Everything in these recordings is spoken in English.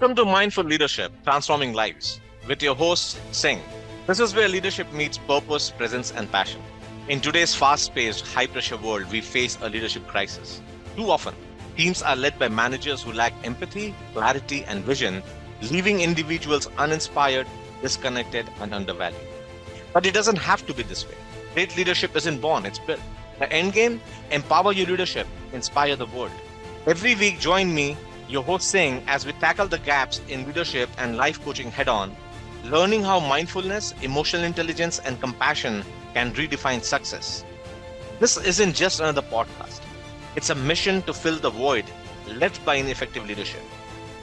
Welcome to Mindful Leadership, Transforming Lives, with your host, Singh. This is where leadership meets purpose, presence, and passion. In today's fast-paced, high-pressure world, we face a leadership crisis. Too often, teams are led by managers who lack empathy, clarity, and vision, leaving individuals uninspired, disconnected, and undervalued. But it doesn't have to be this way. Great leadership isn't born, it's built. The end game: empower your leadership, inspire the world. Every week, join me, your host Singh, as we tackle the gaps in leadership and life coaching head on, learning how mindfulness, emotional intelligence, and compassion can redefine success. This isn't just another podcast, it's a mission to fill the void left by ineffective leadership.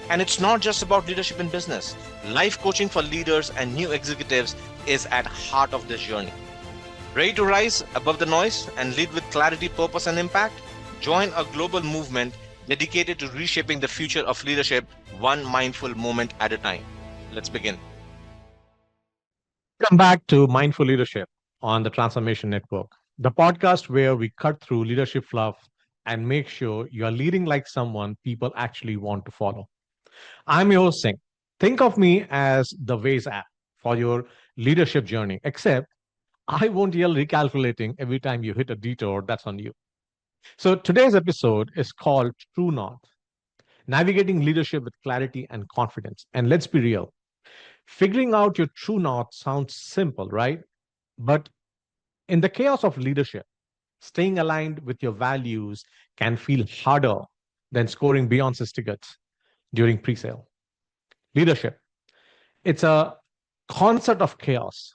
And it's not just about leadership in business. Life coaching for leaders and new executives is at heart of this journey. Ready to rise above the noise and lead with clarity, purpose, and impact? Join a global movement dedicated to reshaping the future of leadership one mindful moment at a time. Let's begin. Welcome back to Mindful Leadership on the Transformation Network, the podcast where we cut through leadership fluff and make sure you are leading like someone people actually want to follow. I'm your host, Singh. Think of me as the Waze app for your leadership journey, except I won't yell recalculating every time you hit a detour. That's on you. So today's episode is called True North, navigating leadership with clarity and confidence. And let's be real, figuring out your true north sounds simple, right? But in the chaos of leadership, staying aligned with your values can feel harder than scoring Beyonce's tickets during pre sale. Leadership, it's a concert of chaos,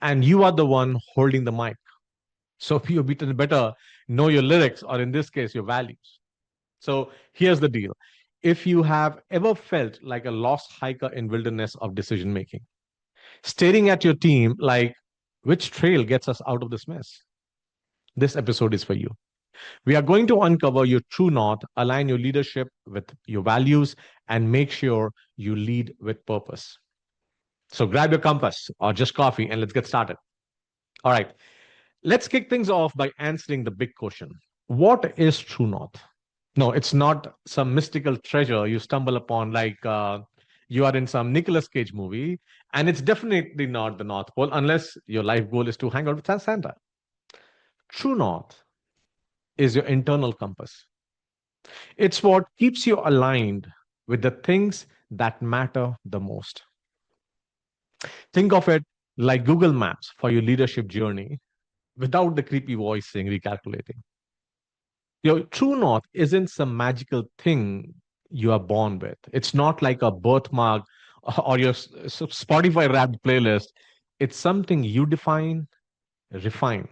and you are the one holding the mic. So you better know your lyrics, or in this case, your values. So here's the deal. If you have ever felt like a lost hiker in wilderness of decision making, staring at your team like, which trail gets us out of this mess? This episode is for you. We are going to uncover your true north, align your leadership with your values, and make sure you lead with purpose. So grab your compass or just coffee and let's get started. All right, let's kick things off by answering the big question. What is true north? No, it's not some mystical treasure you stumble upon like you are in some Nicolas Cage movie. And it's definitely not the North Pole unless your life goal is to hang out with Santa. True North is your internal compass. It's what keeps you aligned with the things that matter the most. Think of it like Google Maps for your leadership journey without the creepy voice saying recalculating. Your true north isn't some magical thing you are born with. It's not like a birthmark or your Spotify wrapped playlist. It's something you define, refine.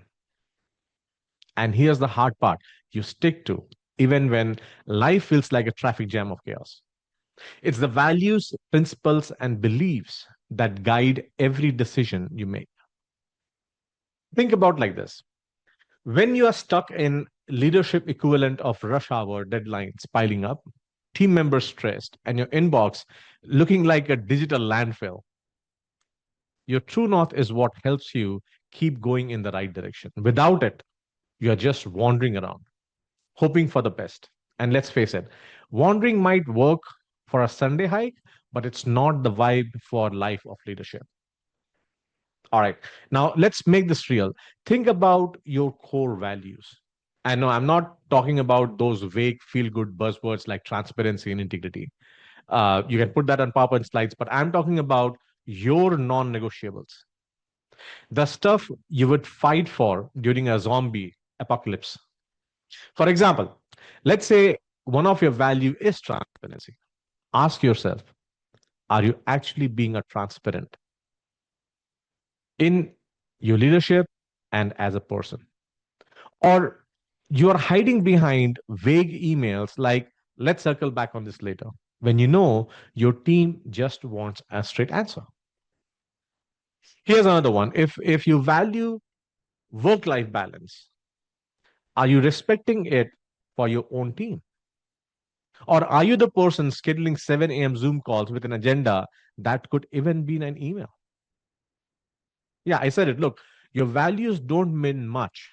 And here's the hard part: you stick to, even when life feels like a traffic jam of chaos. It's the values, principles, and beliefs that guide every decision you make. Think about like this: when you are stuck in leadership equivalent of rush hour deadlines piling up, team members stressed, and your inbox looking like a digital landfill, your true north is what helps you keep going in the right direction. Without it, you are just wandering around, hoping for the best. And let's face it, wandering might work for a Sunday hike, but it's not the vibe for life of leadership. All right. Now let's make this real. Think about your core values. I know I'm not talking about those vague feel good buzzwords like transparency and integrity. You can put that on PowerPoint slides, but I'm talking about your non negotiables, the stuff you would fight for during a zombie apocalypse. For example, let's say one of your value is transparency. Ask yourself, are you actually being a transparent in your leadership and as a person? Or you are hiding behind vague emails like, let's circle back on this later, when you know your team just wants a straight answer. Here's another one. If you value work-life balance, are you respecting it for your own team? Or are you the person scheduling 7 a.m. Zoom calls with an agenda that could even be in an email? Yeah, I said it. Look, your values don't mean much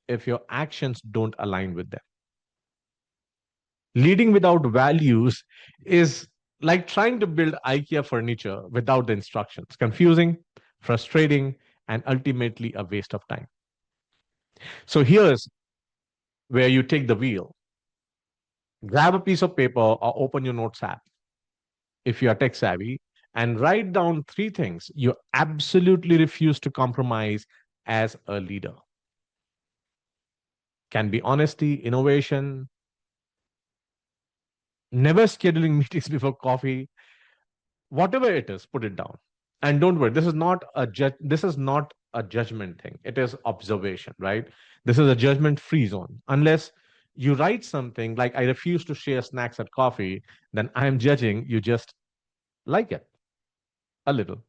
if your actions don't align with them. Leading without values is Like trying to build IKEA furniture without the instructions. Confusing, frustrating, and ultimately a waste of time. So here's where you take the wheel. Grab a piece of paper or open your notes app if you are tech savvy and write down three things you absolutely refuse to compromise as a leader. Can be honesty, innovation, never scheduling meetings before coffee, whatever it is, put it down. And don't worry, this is not a judgment thing. It is observation, right? This is a judgment free zone. Unless you write something like I refuse to share snacks at coffee, then I'm judging you just like it a little.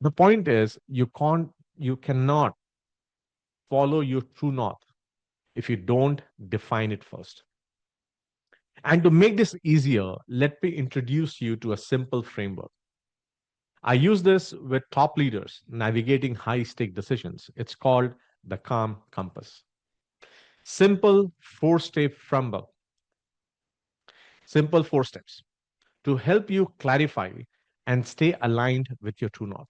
The point is you cannot follow your true north if you don't define it first. And to make this easier, let me introduce you to a simple framework. I use this with top leaders navigating high stake decisions. It's called the calm compass. Simple four-step framework, simple four steps to help you clarify and stay aligned with your true north.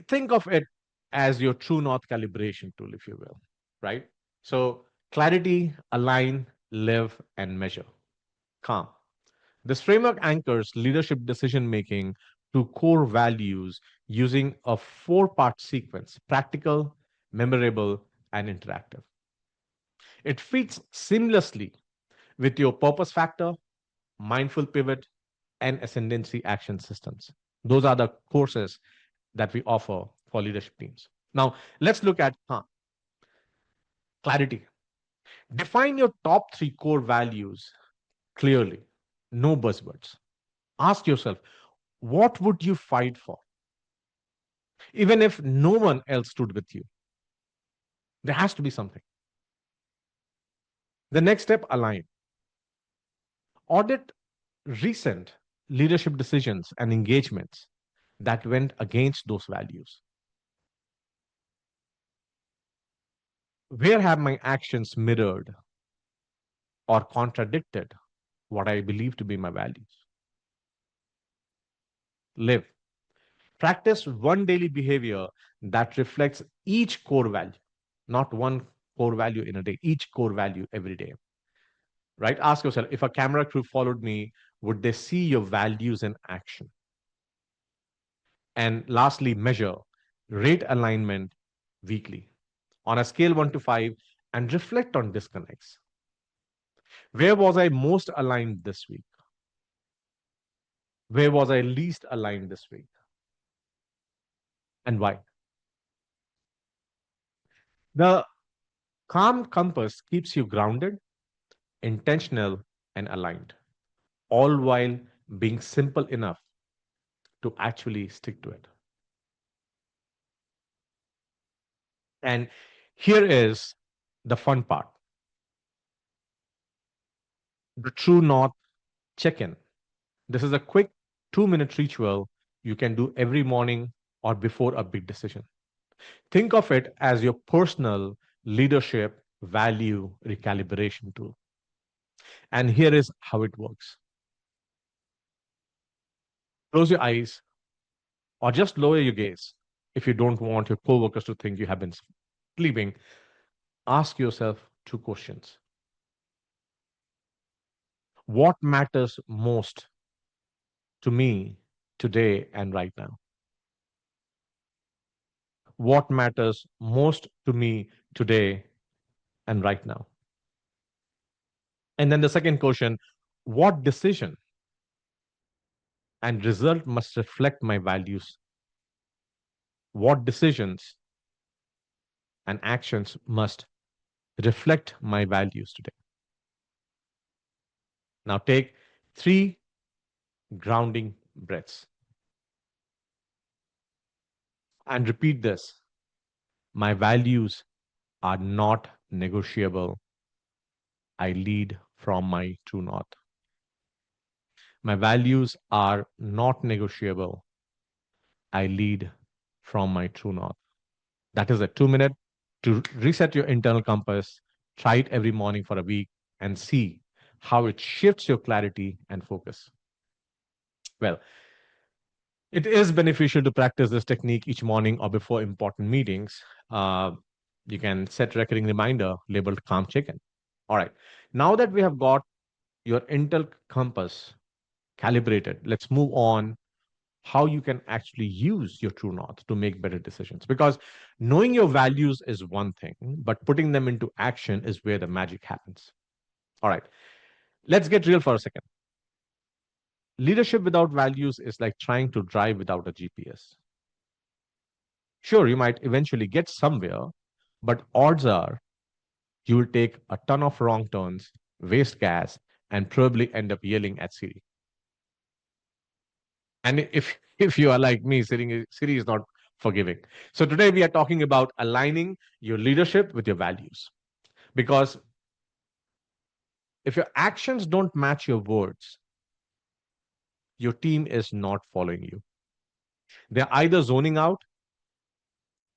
Think of it as your true north calibration tool, if you will, right? So clarity, align, live, and measure. Calm. This framework anchors leadership decision making to core values using a four-part sequence: practical, memorable, and interactive. It fits seamlessly with your purpose factor, mindful pivot, and ascendancy action systems. Those are the courses that we offer for leadership teams. Now, let's look at clarity. Define your top three core values clearly, no buzzwords. Ask yourself, what would you fight for? Even if no one else stood with you, there has to be something. The next step, align. Audit recent leadership decisions and engagements that went against those values. Where have my actions mirrored or contradicted what I believe to be my values? Live. Practice one daily behavior that reflects each core value, not one core value in a day, each core value every day, right? Ask yourself, if a camera crew followed me, would they see your values in action? And lastly, measure, rate alignment weekly on a scale 1 to 5 and reflect on disconnects. Where was I most aligned this week? Where was I least aligned this week? And why? The calm compass keeps you grounded, intentional, and aligned, all while being simple enough to actually stick to it. And here is the fun part, the true north check in. This is a quick 2-minute ritual you can do every morning or before a big decision. Think of it as your personal leadership value recalibration tool. And here is how it works. Close your eyes or just lower your gaze if you don't want your coworkers to think you have been sleeping. Ask yourself two questions. What matters most to me today and right now? What matters most to me today and right now? And then the second question, what decision and result must reflect my values? What decisions and actions must reflect my values today? Now take 3 grounding breaths and repeat this. My values are not negotiable. I lead from my true north. My values are not negotiable. I lead from my true north. That is a 2 minute to reset your internal compass. Try it every morning for a week and see how it shifts your clarity and focus. Well, it is beneficial to practice this technique each morning or before important meetings. Uh, you can set recurring reminder labeled calm check-in. All right. Now that we have got your intel compass calibrated, let's move on how you can actually use your true north to make better decisions. Because knowing your values is one thing, but putting them into action is where the magic happens. All right. Let's get real for a second. Leadership without values is like trying to drive without a GPS. Sure, you might eventually get somewhere, but odds are you will take a ton of wrong turns, waste gas, and probably end up yelling at Siri. And if you are like me, Siri is not forgiving. So today we are talking about aligning your leadership with your values. Because if your actions don't match your words, your team is not following you. They're either zoning out,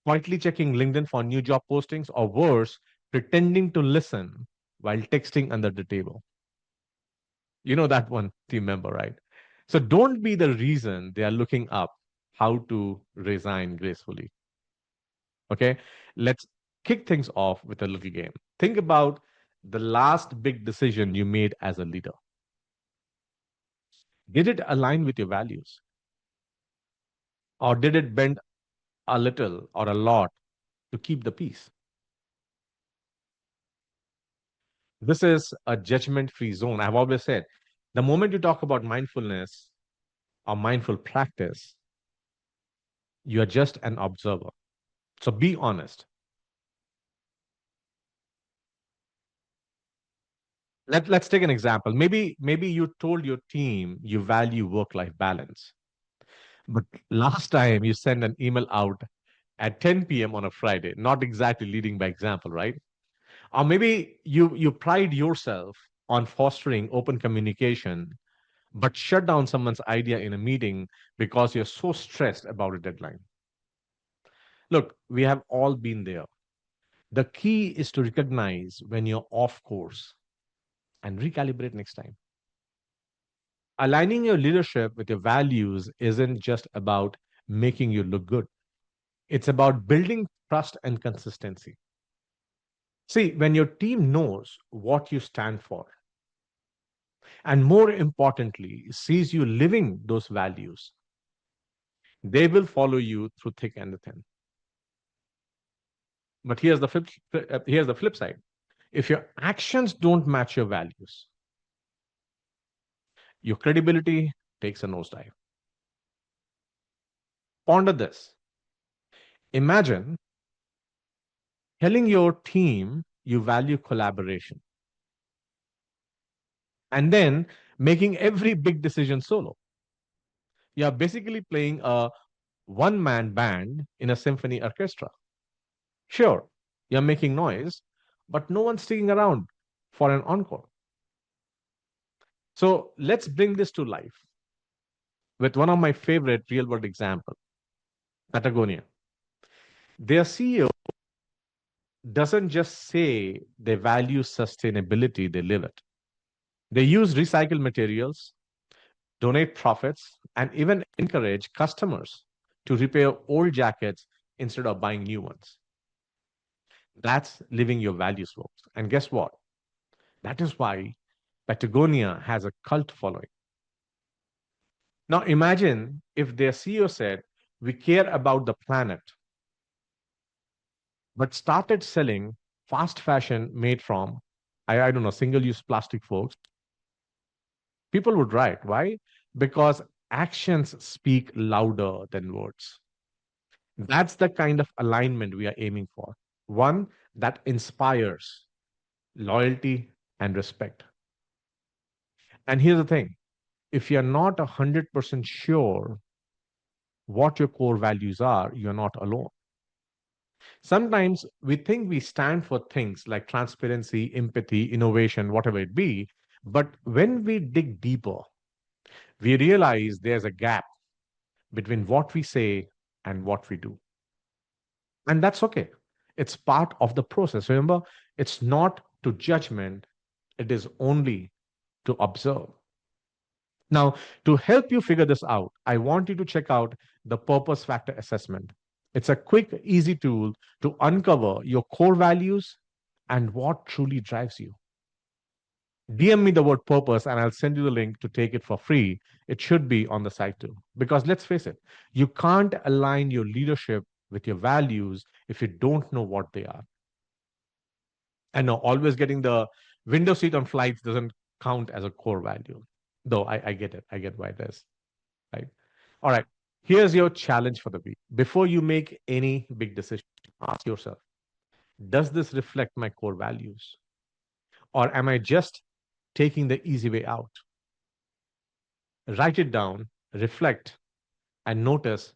quietly checking LinkedIn for new job postings, or worse, pretending to listen while texting under the table. You know that one team member, right? So don't be the reason they are looking up how to resign gracefully. Okay, let's kick things off with a little game. Think about the last big decision you made as a leader. Did it align with your values? Or did it bend a little or a lot to keep the peace? This is a judgment free zone. I've always said the moment you talk about mindfulness or mindful practice, you are just an observer. So be honest. Let's take an example. Maybe you told your team you value work life balance, but last time you sent an email out at 10 p.m. on a Friday, not exactly leading by example, right? Or maybe you pride yourself on fostering open communication, but shut down someone's idea in a meeting because you're so stressed about a deadline. Look, we have all been there. The key is to recognize when you're off course and recalibrate next time. Aligning your leadership with your values isn't just about making you look good. It's about building trust and consistency. See, when your team knows what you stand for, and more importantly, sees you living those values, they will follow you through thick and thin. But here's the flip side. If your actions don't match your values, your credibility takes a nosedive. Ponder this. Imagine telling your team you value collaboration and then making every big decision solo. You're basically playing a one man band in a symphony orchestra. Sure, you're making noise, but no one's sticking around for an encore. So let's bring this to life with one of my favorite real world examples, Patagonia. Their CEO doesn't just say they value sustainability, they live it. They use recycled materials, donate profits, and even encourage customers to repair old jackets instead of buying new ones. That's living your values, folks. And guess what? That is why Patagonia has a cult following. Now imagine if their CEO said, we care about the planet, but started selling fast fashion made from, I don't know, single use plastic, folks. People would riot. Why? Because actions speak louder than words. That's the kind of alignment we are aiming for. One that inspires loyalty and respect. And here's the thing, if you're not 100% sure what your core values are, you're not alone. Sometimes we think we stand for things like transparency, empathy, innovation, whatever it be. But when we dig deeper, we realize there's a gap between what we say and what we do. And that's okay. It's part of the process. Remember, it's not to judgment, it is only to observe. Now, to help you figure this out, I want you to check out the purpose factor assessment. It's a quick, easy tool to uncover your core values and what truly drives you. DM me the word purpose and I'll send you the link to take it for free. It should be on the site too. Because let's face it, you can't align your leadership with your values if you don't know what they are. And no, always getting the window seat on flights doesn't count as a core value. Though I get it. I get why it is. Right. All right. Here's your challenge for the week. Before you make any big decision, ask yourself, does this reflect my core values? Or am I just taking the easy way out? Write it down, reflect, and notice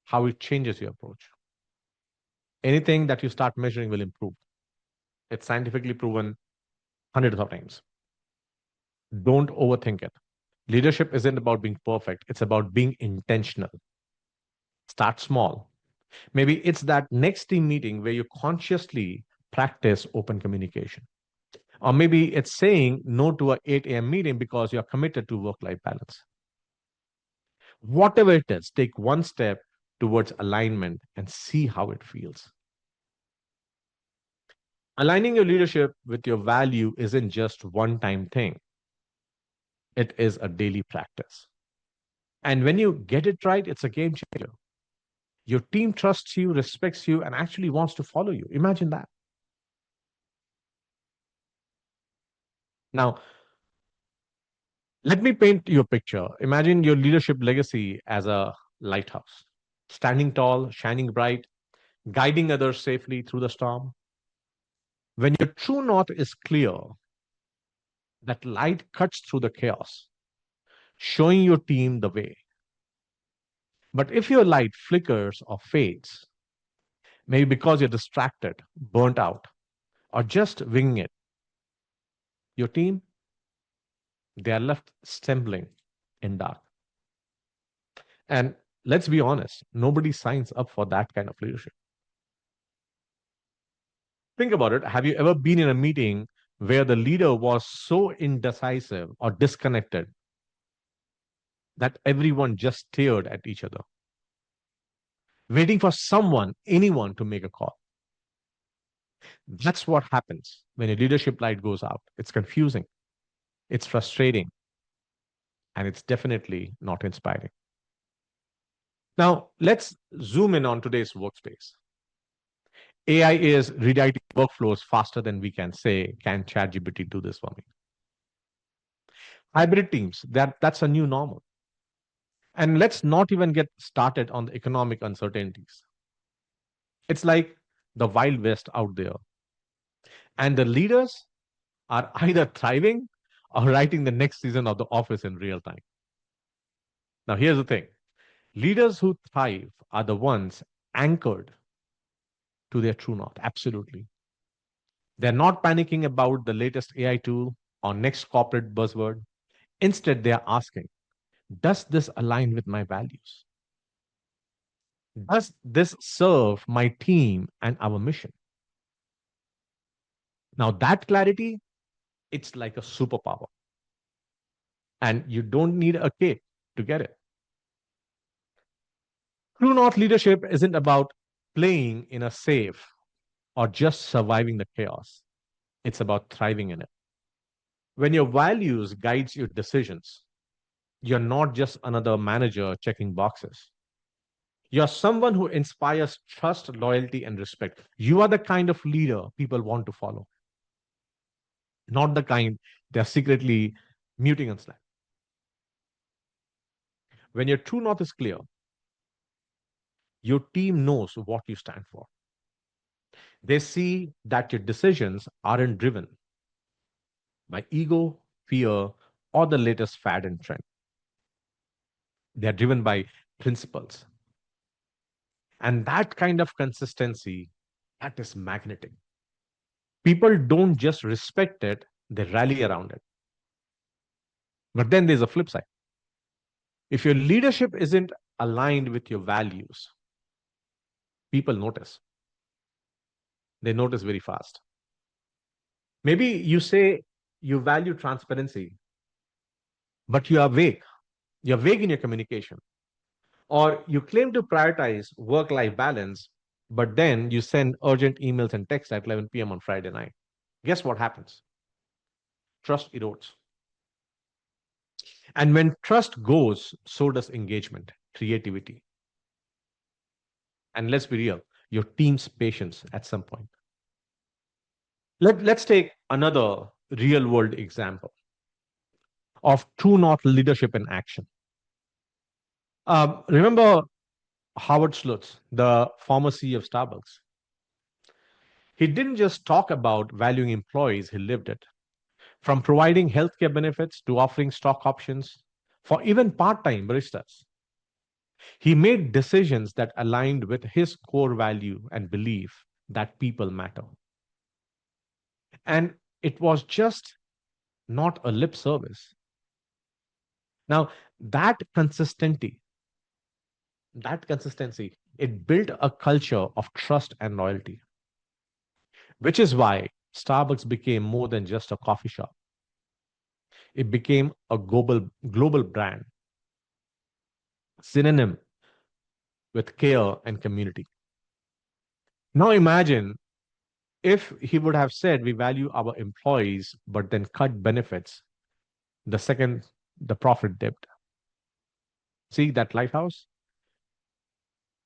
how it changes your approach. Anything that you start measuring will improve. It's scientifically proven hundreds of times. Don't overthink it. Leadership isn't about being perfect, it's about being intentional. Start small. Maybe it's that next team meeting where you consciously practice open communication. Or maybe it's saying no to a 8 a.m. meeting because you're committed to work life balance. Whatever it is, take one step towards alignment and see how it feels. Aligning your leadership with your value isn't just one time thing, it is a daily practice. And when you get it right, it's a game changer. Your team trusts you, respects you, and actually wants to follow you. Imagine that. Now, let me paint you a picture. Imagine your leadership legacy as a lighthouse, standing tall, shining bright, guiding others safely through the storm. When your true north is clear, that light cuts through the chaos, showing your team the way. But if your light flickers or fades, maybe because you're distracted, burnt out, or just winging it, your team, they are left stumbling in dark. And let's be honest, nobody signs up for that kind of leadership. Think about it. Have you ever been in a meeting where the leader was so indecisive or disconnected that everyone just stared at each other, waiting for someone, anyone to make a call? That's what happens when a leadership light goes out. It's confusing, it's frustrating, and it's definitely not inspiring. Now, let's zoom in on today's workspace. AI is rewriting workflows faster than we can say, can ChatGPT do this for me? Hybrid teams, that's a new normal. And let's not even get started on the economic uncertainties. It's like the Wild West out there. And the leaders are either thriving or writing the next season of The Office in real time. Now, here's the thing, leaders who thrive are the ones anchored to their true north. Absolutely. They're not panicking about the latest AI tool or next corporate buzzword. Instead, they are asking, does this align with my values? Does this serve my team and our mission? Now, that clarity, it's like a superpower. And you don't need a cape to get it. True North leadership isn't about playing in a safe or just surviving the chaos. It's about thriving in it. When your values guides your decisions, you're not just another manager checking boxes. You're someone who inspires trust, loyalty, and respect. You are the kind of leader people want to follow, not the kind they're secretly muting on Slack. When your true north is clear, your team knows what you stand for. They see that your decisions aren't driven by ego, fear, or the latest fad and trend. They're driven by principles. And that kind of consistency, that is magnetic. People don't just respect it, they rally around it. But then there's a flip side. If your leadership isn't aligned with your values, people notice. They notice very fast. Maybe you say you value transparency, but you are vague. You're vague in your communication. Or you claim to prioritize work life balance, but then you send urgent emails and texts at 11 p.m. on Friday night. Guess what happens? Trust erodes. And when trust goes, so does engagement, creativity, and let's be real, your team's patience at some point. Let's take another real world example of true north leadership in action. Remember Howard Schultz, the former CEO of Starbucks? He didn't just talk about valuing employees, he lived it. From providing healthcare benefits to offering stock options for even part time baristas. He made decisions that aligned with his core value and belief that people matter. And it was just not a lip service. Now, that consistency, that consistency, it built a culture of trust and loyalty, which is why Starbucks became more than just a coffee shop. It became a global brand, synonym with care and community. Now imagine if he would have said we value our employees but then cut benefits the second the profit dipped. See that lighthouse?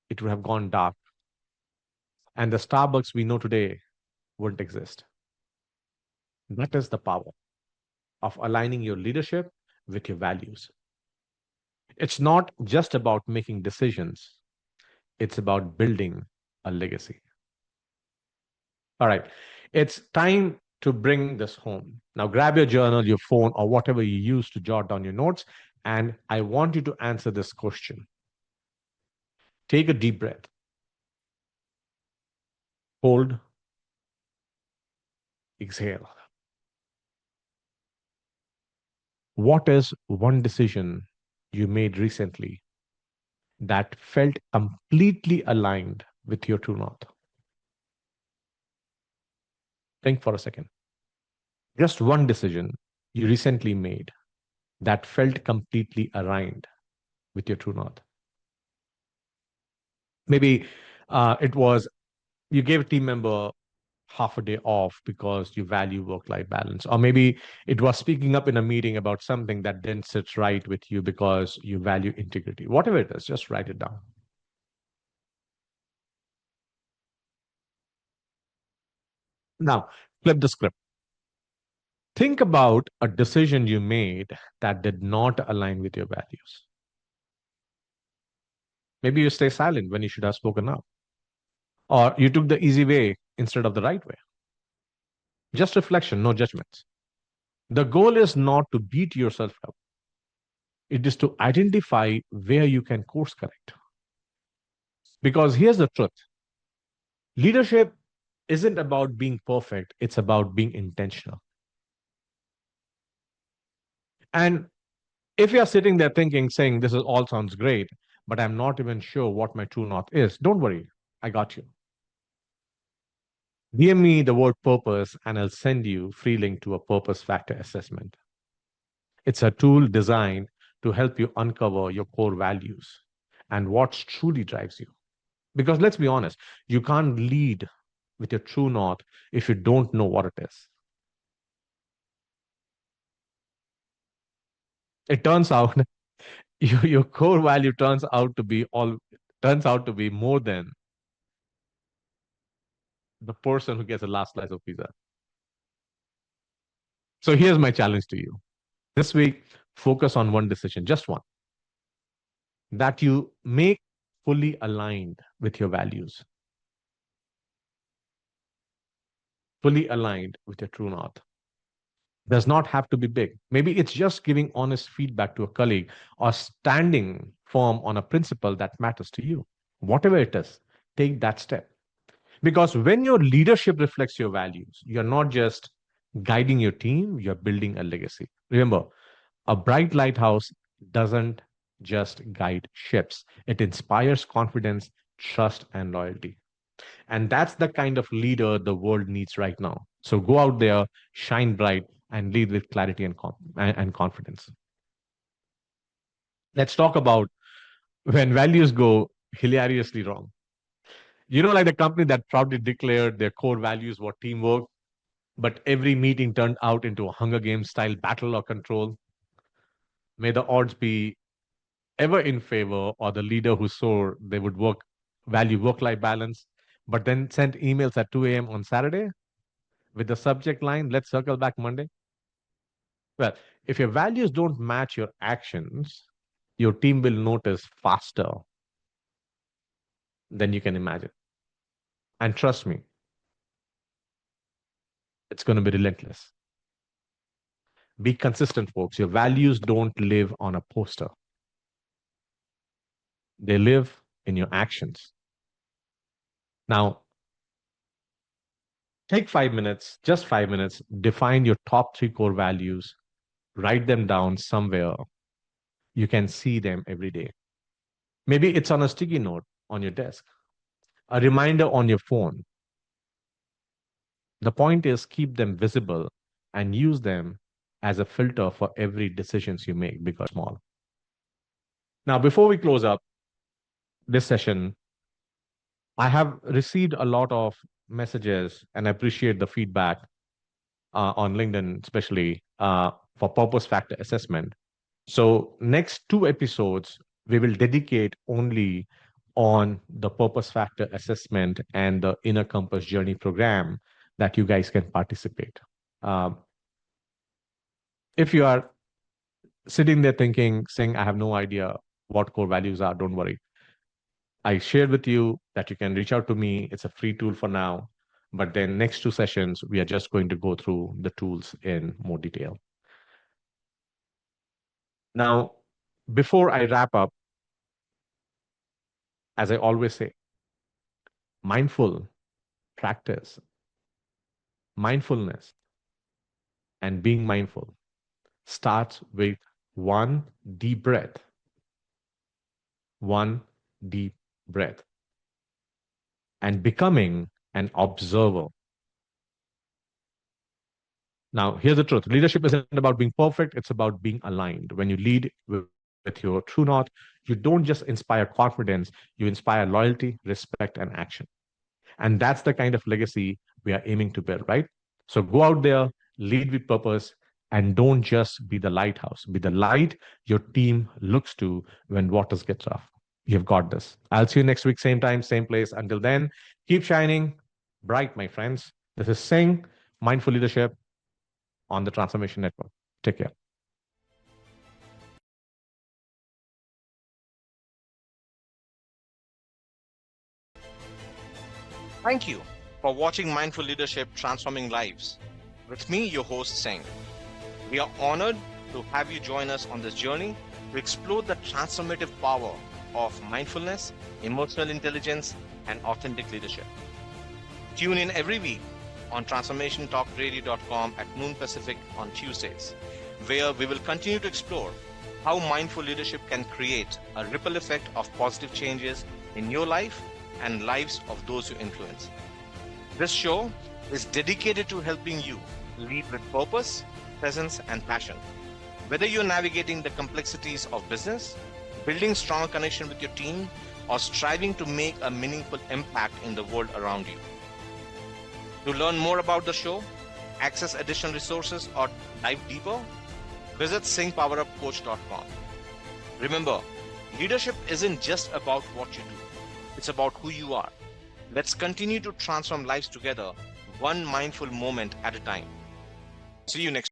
It would have gone dark. And the Starbucks we know today wouldn't exist. That is the power of aligning your leadership with your values. It's not just about making decisions, it's about building a legacy. All right, it's time to bring this home. Now, grab your journal, your phone, or whatever you use to jot down your notes, and I want you to answer this question. Take a deep breath, hold, exhale. What is one decision you made recently that felt completely aligned with your true north? Think for a second. Just one decision you recently made that felt completely aligned with your true north. Maybe it was you gave a team member half a day off because you value work life balance. Or maybe it was speaking up in a meeting about something that didn't sit right with you because you value integrity. Whatever it is, just write it down. Now, flip the script. Think about a decision you made that did not align with your values. Maybe you stay silent when you should have spoken up, or you took the easy way instead of the right way. Just reflection, no judgments. The goal is not to beat yourself up, it is to identify where you can course correct. Because here's the truth: leadership isn't about being perfect, it's about being intentional. And if you're sitting there thinking, saying, this is all sounds great, but I'm not even sure what my true north is, don't worry, I got you. DM me the word purpose and I'll send you free link to a purpose factor assessment. It's a tool designed to help you uncover your core values and what truly drives you. Because let's be honest, you can't lead with your true north if you don't know what it is. It turns out your core value turns out to be more than the person who gets the last slice of pizza. So here's my challenge to you. This week, focus on one decision, just one, that you make fully aligned with your values, fully aligned with your true north. Does not have to be big. Maybe it's just giving honest feedback to a colleague or standing firm on a principle that matters to you. Whatever it is, take that step. Because when your leadership reflects your values, you're not just guiding your team, you're building a legacy. Remember, a bright lighthouse doesn't just guide ships, it inspires confidence, trust, and loyalty. And that's the kind of leader the world needs right now. So go out there, shine bright, and lead with clarity and confidence. Let's talk about when values go hilariously wrong. Like the company that proudly declared their core values were teamwork, but every meeting turned out into a Hunger Games style battle or control. May the odds be ever in favor, or the leader who swore they would value work life balance, but then sent emails at 2 a.m. on Saturday with the subject line, let's circle back Monday. Well, if your values don't match your actions, your team will notice faster than you can imagine. And trust me, it's going to be relentless. Be consistent, folks. Your values don't live on a poster, they live in your actions. Now, take 5 minutes, just 5 minutes, define your top three core values, write them down somewhere you can see them every day. Maybe it's on a sticky note on your desk, a reminder on your phone. The point is keep them visible and use them as a filter for every decisions you make, big or small. Now, before we close up this session, I have received a lot of messages and I appreciate the feedback on LinkedIn, especially for purpose factor assessment. So, next two episodes, we will dedicate only on the purpose factor assessment and the inner compass journey program that you guys can participate. Um, if you are sitting there thinking, Singh, I have no idea what core values are, don't worry. I shared with you that you can reach out to me. It's a free tool for now. But then next two sessions, we are just going to go through the tools in more detail. Now, before I wrap up, as I always say, mindful practice, mindfulness, and being mindful starts with one deep breath. One deep breath. And becoming an observer. Now, here's the truth. Leadership isn't about being perfect, it's about being aligned. When you lead with your true north, you don't just inspire confidence, you inspire loyalty, respect, and action. And that's the kind of legacy we are aiming to build, right? So go out there, lead with purpose, and don't just be the lighthouse. Be the light your team looks to when waters get rough. You've got this. I'll see you next week, same time, same place. Until then, keep shining bright, my friends. This is Singh, Mindful Leadership on the Transformation Network. Take care. Thank you for watching Mindful Leadership Transforming Lives. With me, your host, Singh. We are honored to have you join us on this journey to explore the transformative power of mindfulness, emotional intelligence, and authentic leadership. Tune in every week on transformationtalkradio.com at noon Pacific on Tuesdays, where we will continue to explore how mindful leadership can create a ripple effect of positive changes in your life and lives of those you influence. This show is dedicated to helping you lead with purpose, presence, and passion. Whether you're navigating the complexities of business, building strong connection with your team, or striving to make a meaningful impact in the world around you. To learn more about the show, access additional resources, or dive deeper, visit singhpowerupcoach.com. Remember, leadership isn't just about what you do. It's about who you are. Let's continue to transform lives together, one mindful moment at a time. See you next.